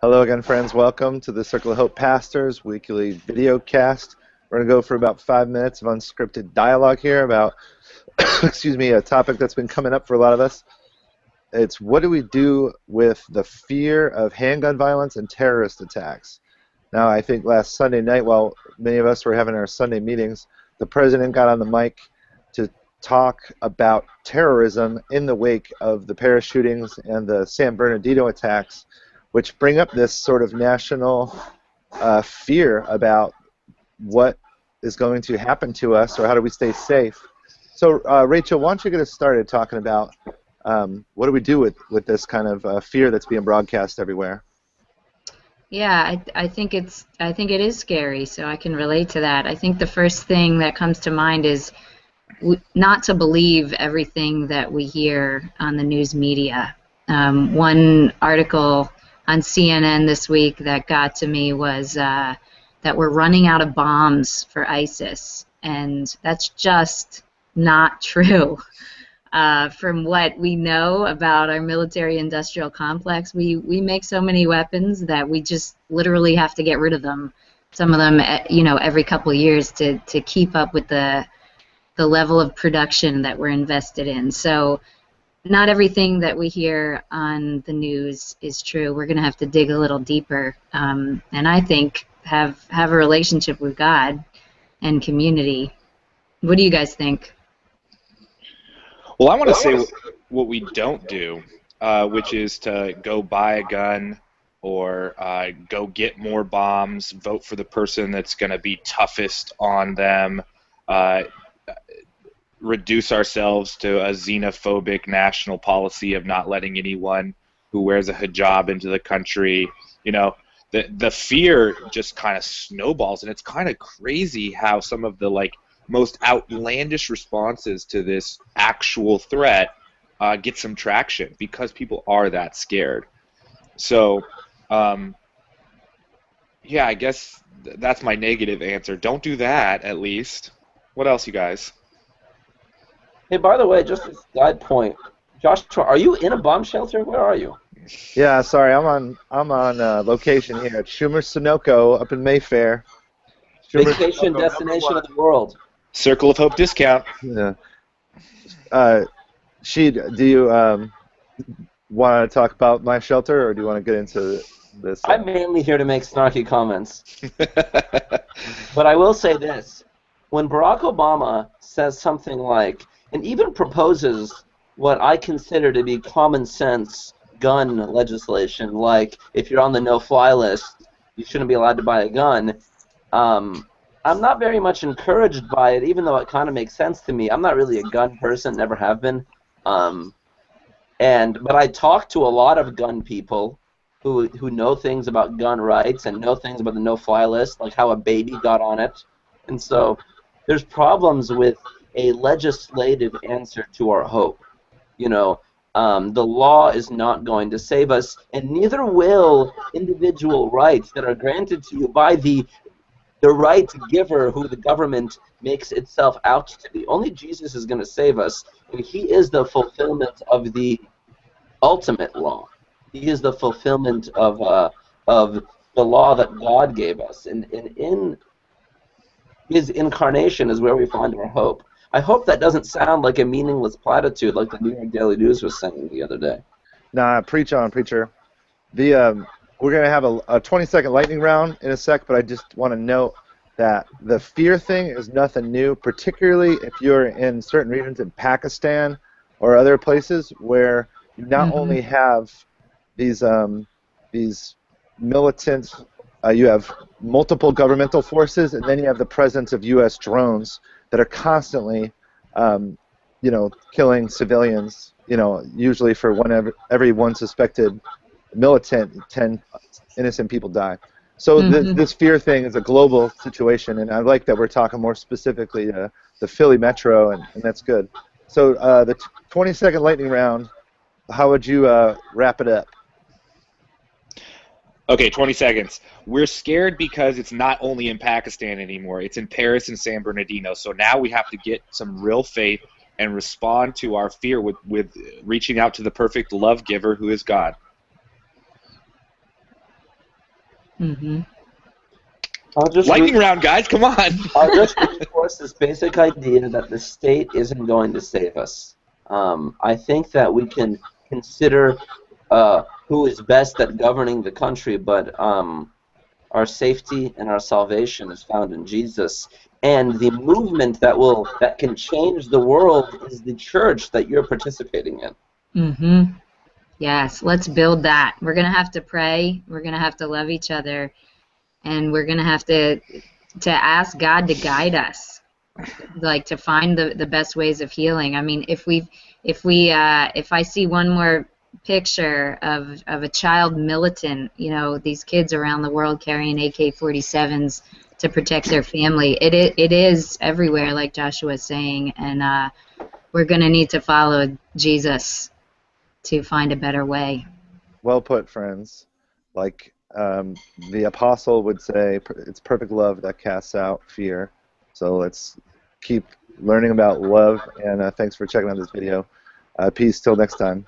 Hello again, friends. Welcome to the Circle of Hope Pastors weekly video cast. We're going to go for about 5 minutes of unscripted dialogue here about, excuse me, a topic that's been coming up for a lot of us. It's what do we do with the fear of handgun violence and terrorist attacks? Now, I think last Sunday night, while many of us were having our Sunday meetings, the president got on the mic to talk about terrorism in the wake of the Paris shootings and the San Bernardino attacks, which bring up this sort of national fear about what is going to happen to us or how do we stay safe. So, Rachel, why don't you get us started talking about what do we do with this kind of fear that's being broadcast everywhere? Yeah, I think it is scary, so I can relate to that. I think the first thing that comes to mind is not to believe everything that we hear on the news media. One article on CNN this week that got to me was that we're running out of bombs for ISIS, and that's just not true. From what we know about our military-industrial complex, we make so many weapons that we just literally have to get rid of them. Some of them, every couple of years to keep up with the level of production that we're invested in. So not everything that we hear on the news is true. We're going to have to dig a little deeper, and I think have a relationship with God and community. What do you guys think? Well, I want to say what we don't do, which is to go buy a gun or go get more bombs, vote for the person that's going to be toughest on them, reduce ourselves to a xenophobic national policy of not letting anyone who wears a hijab into the country. You know, the fear just kind of snowballs, and it's kind of crazy how some of the most outlandish responses to this actual threat get some traction because people are that scared. So, yeah, I guess that's my negative answer. Don't do that, at least. What else, you guys? Hey, by the way, just a side point, Joshua, are you in a bomb shelter? Where are you? Yeah, sorry, I'm on location here at Schumer Sunoco up in Mayfair. Vacation destination of the world. Circle of Hope discount. Yeah. Sheed, do you want to talk about my shelter, or do you want to get into this? I'm mainly here to make snarky comments. But I will say this. When Barack Obama says something like, and even proposes what I consider to be common sense gun legislation, like if you're on the no-fly list, you shouldn't be allowed to buy a gun, I'm not very much encouraged by it, even though it kind of makes sense to me. I'm not really a gun person, never have been. But I talk to a lot of gun people who know things about gun rights and know things about the no-fly list, like how a baby got on it. And so there's problems with a legislative answer to our hope. The law is not going to save us, and neither will individual rights that are granted to you by the right giver who the government makes itself out to be. Only Jesus is going to save us, and he is the fulfillment of the ultimate law. He is the fulfillment of the law that God gave us, and in his incarnation is where we find our hope. I hope that doesn't sound like a meaningless platitude like the New York Daily News was saying the other day. Nah, preach on, preacher. We're going to have a 20-second lightning round in a sec, but I just want to note that the fear thing is nothing new, particularly if you're in certain regions in Pakistan or other places where you not only have these militant, you have multiple governmental forces, and then you have the presence of U.S. drones that are constantly, killing civilians. Usually for every one suspected militant, 10 innocent people die. So this fear thing is a global situation, and I like that we're talking more specifically to the Philly metro, and that's good. So the 20-second lightning round, how would you wrap it up? Okay, 20 seconds. We're scared because it's not only in Pakistan anymore. It's in Paris and San Bernardino. So now we have to get some real faith and respond to our fear with reaching out to the perfect love giver who is God. Mm-hmm. I'll just Lightning round, guys, come on. I'll just reinforce this basic idea that the state isn't going to save us. I think that we can consider who is best at governing the country, but our safety and our salvation is found in Jesus. And the movement that can change the world is the church that you're participating in. Mm-hmm. Yes, let's build that. We're going to have to pray. We're going to have to love each other. And we're going to have to ask God to guide us, like to find the best ways of healing. I mean, if I see one more picture of a child militant, you know, these kids around the world carrying AK-47s to protect their family, it is everywhere, like Joshua was saying, and we're going to need to follow Jesus to find a better way. Well put, friends. Like the apostle would say, it's perfect love that casts out fear. So let's keep learning about love, and thanks for checking out this video. Peace till next time.